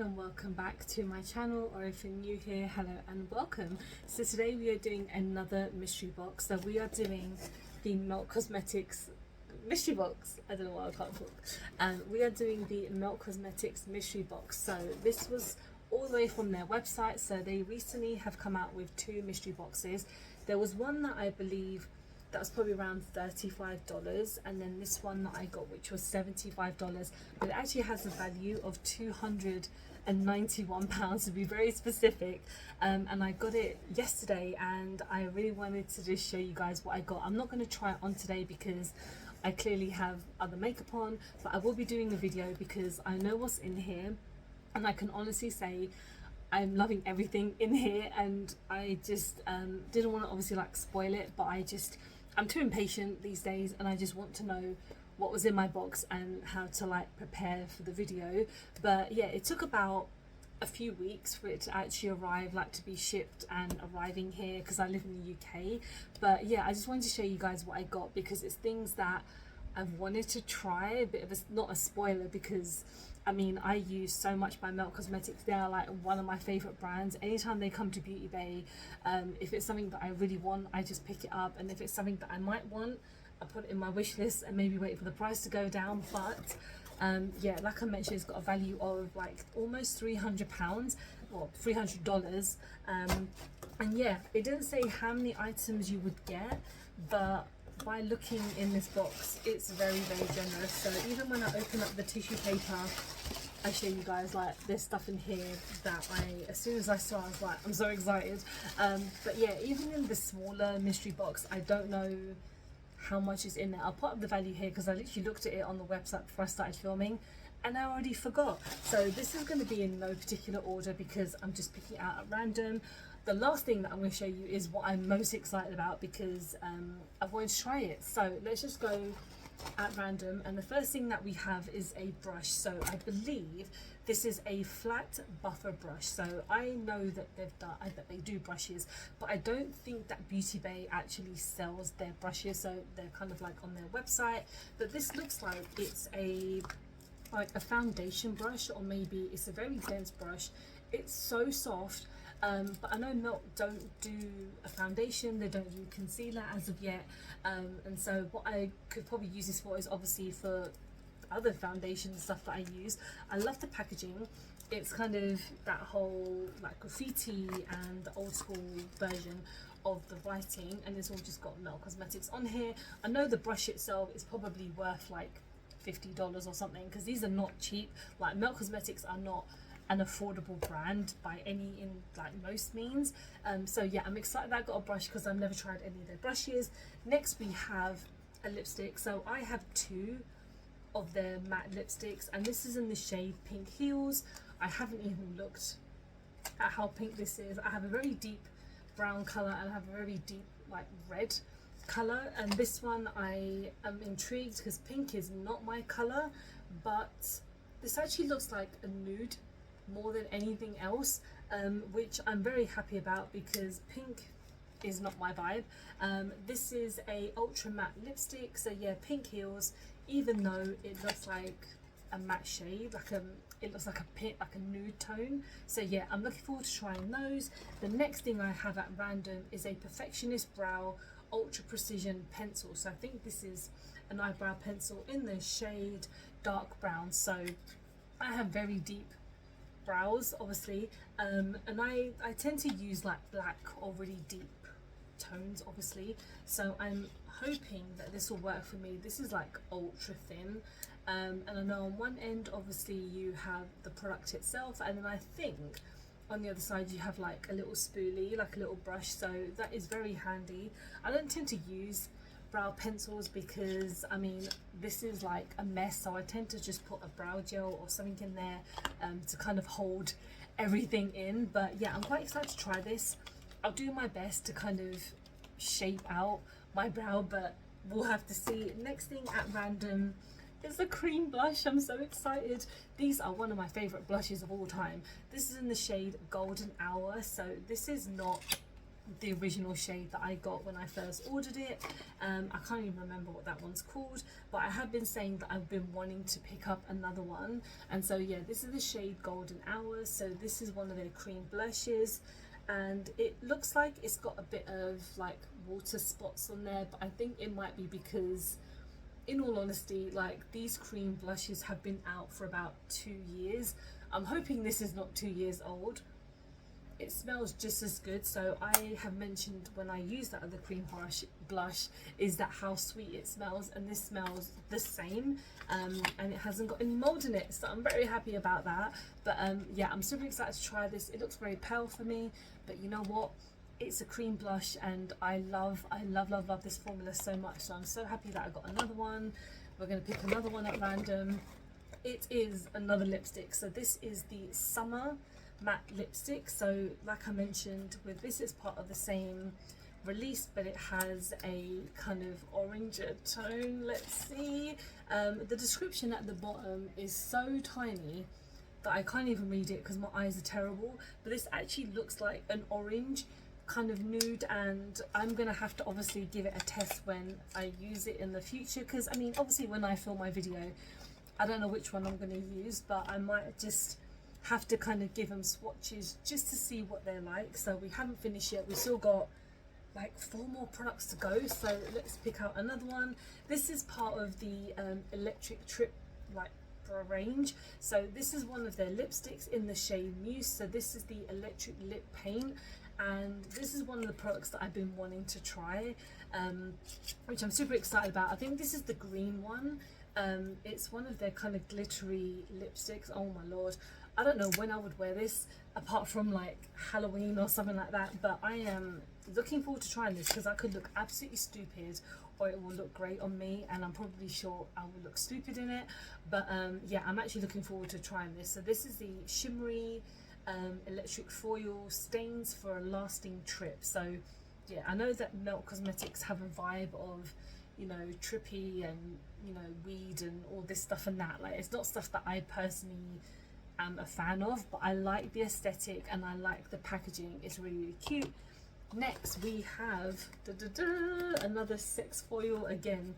everyone and welcome back to my channel, or if you're new here, hello and welcome. So today we are doing another mystery box. So we are doing the Melt Cosmetics mystery box. I don't know why I can't talk. We are doing the Melt Cosmetics mystery box. So this was all the way from their website. So they recently have come out with two mystery boxes. There was one that I believe that was probably around $35, and then this one that I got, which was $75, but it actually has a value of £291 to be very specific. And I got it yesterday, and I really wanted to just show you guys what I got. I'm not going to try it on today because I clearly have other makeup on, but I will be doing a video because I know what's in here, and I can honestly say I'm loving everything in here, and I just didn't want to obviously like spoil it, but I'm too impatient these days, and I just want to know what was in my box and how to like prepare for the video. But yeah, it took about a few weeks for it to actually arrive, like to be shipped and arriving here, because I live in the UK. But yeah, I just wanted to show you guys what I got because it's things that I've wanted to try. A bit of a, not a spoiler, because I mean, I use so much by Melt Cosmetics. They are like one of my favorite brands. Anytime they come to Beauty Bay, if it's something that I really want, I just pick it up, and if it's something that I might want, I put it in my wish list and maybe wait for the price to go down. But yeah, like I mentioned, it's got a value of like almost £300, or $300. And yeah, it didn't say how many items you would get, but by looking in this box, it's very generous. So even when I open up the tissue paper, I show you guys like there's stuff in here that as soon as I saw, I was like, I'm so excited. But yeah, even in the smaller mystery box, I don't know how much is in there. I'll put up the value here because I literally looked at it on the website before I started filming, and I already forgot. So this is going to be in no particular order because I'm just picking it out at random. The last thing that I'm going to show you is what I'm most excited about because I've wanted to try it. So let's just go at random, and the first thing that we have is a brush. So I believe this is a flat buffer brush. So I know that that they do brushes, but I don't think that Beauty Bay actually sells their brushes, so they're kind of like on their website. But this looks like it's like a foundation brush, or maybe it's a very dense brush. It's so soft. But I know Melt don't do a foundation, they don't do concealer as of yet, and so what I could probably use this for is obviously for other foundation stuff that I use. I love the packaging. It's kind of that whole like graffiti and the old school version of the writing, and it's all just got Melt Cosmetics on here. I know the brush itself is probably worth like $50 or something, because these are not cheap. Like Melt Cosmetics are not an affordable brand by any in like most means. So yeah, I'm excited that I got a brush because I've never tried any of their brushes. Next we have a lipstick. So I have two of their matte lipsticks, and this is in the shade Pink Heels. I haven't even looked at how pink this is. I have a very deep brown color and I have a very deep like red color, and this one I am intrigued because pink is not my color, but this actually looks like a nude more than anything else, which I'm very happy about because pink is not my vibe. This is a ultra matte lipstick, so yeah, Pink Heels, even though it looks like a matte shade, it looks like a nude tone. So yeah, I'm looking forward to trying those. The next thing I have at random is a Perfectionist Brow Ultra Precision Pencil. So I think this is an eyebrow pencil in the shade dark brown. So I have very deep brows obviously, and I tend to use like black or really deep tones obviously, so I'm hoping that this will work for me. This is like ultra thin, and I know on one end obviously you have the product itself, and then I think on the other side you have like a little spoolie, like a little brush, so that is very handy. I don't tend to use brow pencils because I mean this is like a mess, so I tend to just put a brow gel or something in there to kind of hold everything in. But yeah, I'm quite excited to try this. I'll do my best to kind of shape out my brow, but we'll have to see. Next thing at random is a cream blush. I'm so excited. These are one of my favorite blushes of all time. This is in the shade Golden Hour, so this is not the original shade that I got when I first ordered it. I can't even remember what that one's called, but I have been saying that I've been wanting to pick up another one. And so yeah, this is the shade Golden Hours. So this is one of their cream blushes, and it looks like it's got a bit of like water spots on there, but I think it might be because, in all honesty, like these cream blushes have been out for about 2 years. I'm hoping this is not 2 years old. It smells just as good. So I have mentioned when I use that other cream blush is that how sweet it smells, and this smells the same, and it hasn't got any mold in it, so I'm very happy about that. But yeah, I'm super excited to try this. It looks very pale for me, but you know what, it's a cream blush and I love this formula so much, so I'm so happy that I got another one. We're going to pick another one at random. It is another lipstick. So this is the Summer Matte Lipstick. So like I mentioned, with this, it's part of the same release, but it has a kind of oranger tone. Let's see. The description at the bottom is so tiny that I can't even read it because my eyes are terrible, but this actually looks like an orange kind of nude, and I'm gonna have to obviously give it a test when I use it in the future, because I mean, obviously when I film my video I don't know which one I'm going to use, but I might just have to kind of give them swatches just to see what they're like. So we haven't finished yet, we still got like 4 more products to go, so let's pick out another one. This is part of the Electric Trip like range. So this is one of their lipsticks in the shade Muse. So this is the Electric Lip Paint, and this is one of the products that I've been wanting to try, which I'm super excited about. I think this is the green one. It's one of their kind of glittery lipsticks. Oh my lord, I don't know when I would wear this apart from like Halloween or something like that, but I am looking forward to trying this because I could look absolutely stupid or it will look great on me, and I'm probably sure I will look stupid in it. But yeah, I'm actually looking forward to trying this. So this is the shimmery electric foil stains for a lasting trip. So yeah, I know that Melt Cosmetics have a vibe of, you know, trippy and, you know, weed and all this stuff and that. Like, it's not stuff that I personally am a fan of, but I like the aesthetic and I like the packaging. It's really, really cute. Next we have another sex foil. Again,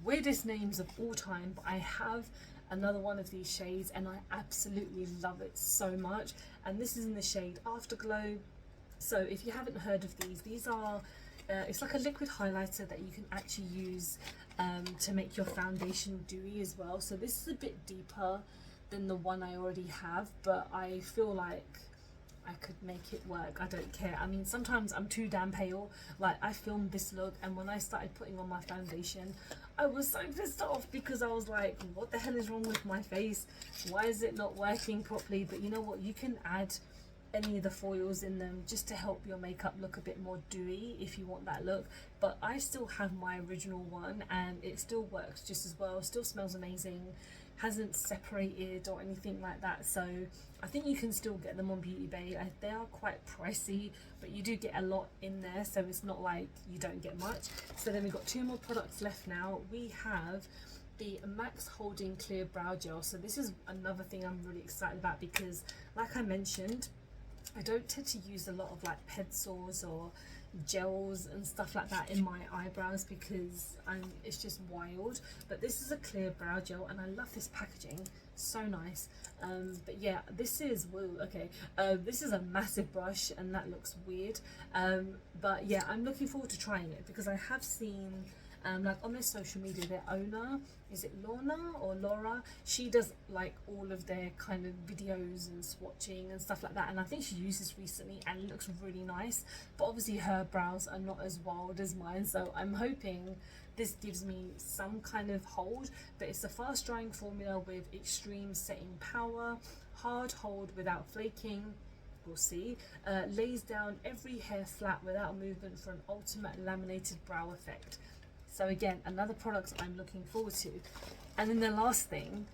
weirdest names of all time, but I have another one of these shades and I absolutely love it so much, and this is in the shade Afterglow. So if you haven't heard of these are it's like a liquid highlighter that you can actually use to make your foundation dewy as well. So this is a bit deeper than the one I already have, but I feel like I could make it work. I don't care. I mean, sometimes I'm too damn pale. Like, I filmed this look and when I started putting on my foundation, I was so pissed off because I was like, what the hell is wrong with my face? Why is it not working properly? But you know what? You can add any of the foils in them just to help your makeup look a bit more dewy if you want that look. But I still have my original one and it still works just as well. Still smells amazing, hasn't separated or anything like that. So I think you can still get them on Beauty Bay. They are quite pricey, but you do get a lot in there, so it's not like you don't get much. So then we've got 2 more products left now. We have the Max Holding Clear Brow Gel. So this is another thing I'm really excited about because, like I mentioned, I don't tend to use a lot of like pencils or gels and stuff like that in my eyebrows because it's just wild. But this is a clear brow gel and I love this packaging, so nice. But yeah, this is this is a massive brush and that looks weird, but yeah, I'm looking forward to trying it because I have seen like on their social media, their owner, is it Lorna or Laura, she does like all of their kind of videos and swatching and stuff like that, and I think she used this recently and it looks really nice. But obviously her brows are not as wild as mine, so I'm hoping this gives me some kind of hold. But it's a fast drying formula with extreme setting power, hard hold without flaking, we'll see, lays down every hair flat without movement for an ultimate laminated brow effect. So again, another product I'm looking forward to. And then the last thing,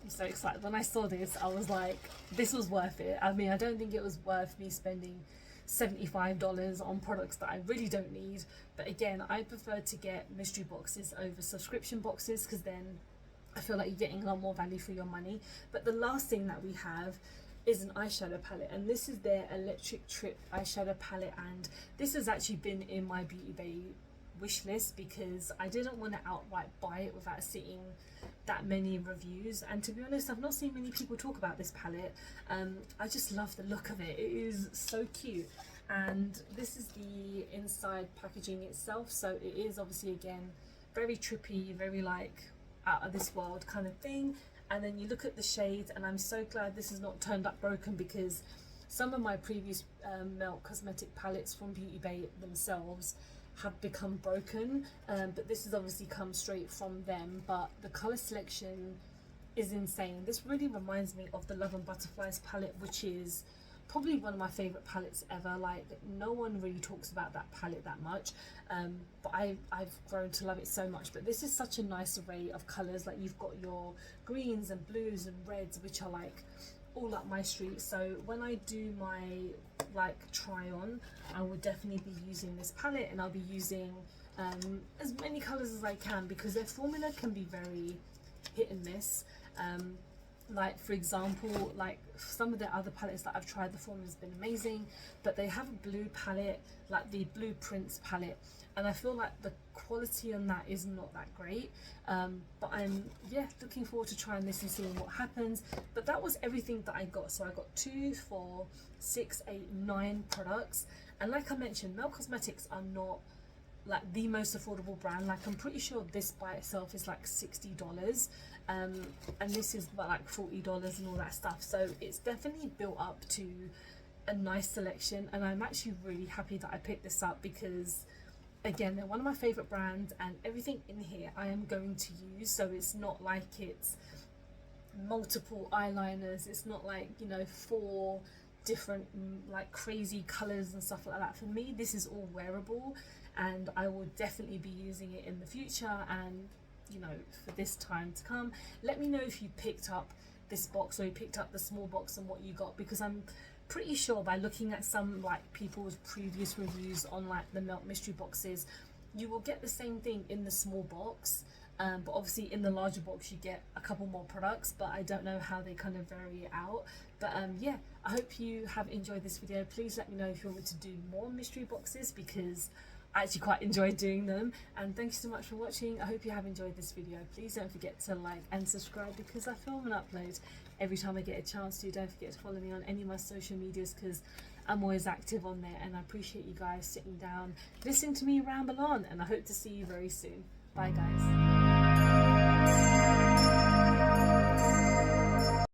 I'm so excited. When I saw this, I was like, this was worth it. I mean, I don't think it was worth me spending $75 on products that I really don't need. But again, I prefer to get mystery boxes over subscription boxes because then I feel like you're getting a lot more value for your money. But the last thing that we have is an eyeshadow palette, and this is their Electric Trip eyeshadow palette, and this has actually been in my Beauty Bay wish list because I didn't want to outright buy it without seeing that many reviews, and to be honest, I've not seen many people talk about this palette. I just love the look of it. It is so cute, and this is the inside packaging itself. So it is obviously, again, very trippy, very like out of this world kind of thing. And then you look at the shades, and I'm so glad this is not turned up broken, because some of my previous Melt Cosmetic palettes from Beauty Bay themselves have become broken, but this has obviously come straight from them. But the color selection is insane. This really reminds me of the Love and Butterflies palette, which is probably one of my favorite palettes ever. Like, no one really talks about that palette that much, but I've grown to love it so much. But this is such a nice array of colors. Like, you've got your greens and blues and reds, which are like all up my street. So when I do my like try on, I will definitely be using this palette, and I'll be using as many colors as I can, because their formula can be very hit and miss. Like, for example, like some of the other palettes that I've tried, the formula's been amazing, but they have a blue palette, like the Blueprints palette, and I feel like the quality on that is not that great. But I'm, yeah, looking forward to trying this and seeing what happens. But that was everything that I got. So I got 2, 4, 6, 8, 9 products, and like I mentioned, Melt Cosmetics are not like the most affordable brand. Like, I'm pretty sure this by itself is like $60, and this is about like $40 and all that stuff. So it's definitely built up to a nice selection, and I'm actually really happy that I picked this up, because again, they're one of my favorite brands, and everything in here I am going to use. So it's not like it's multiple eyeliners, it's not like, you know, 4 different like crazy colors and stuff like that. For me, this is all wearable, and I will definitely be using it in the future, and you know, for this time to come. Let me know if you picked up this box, or you picked up the small box, and what you got, because I'm pretty sure by looking at some like people's previous reviews on like the Melt mystery boxes, you will get the same thing in the small box, but obviously in the larger box you get a couple more products, but I don't know how they kind of vary it out. But yeah, I hope you have enjoyed this video. Please let me know if you want me to do more mystery boxes, because I actually quite enjoy doing them. And thank you so much for watching. I hope you have enjoyed this video. Please don't forget to like and subscribe, because I film and upload every time I get a chance to. Don't forget to follow me on any of my social medias, because I'm always active on there, and I appreciate you guys sitting down, listening to me ramble on, and I hope to see you very soon. Bye guys.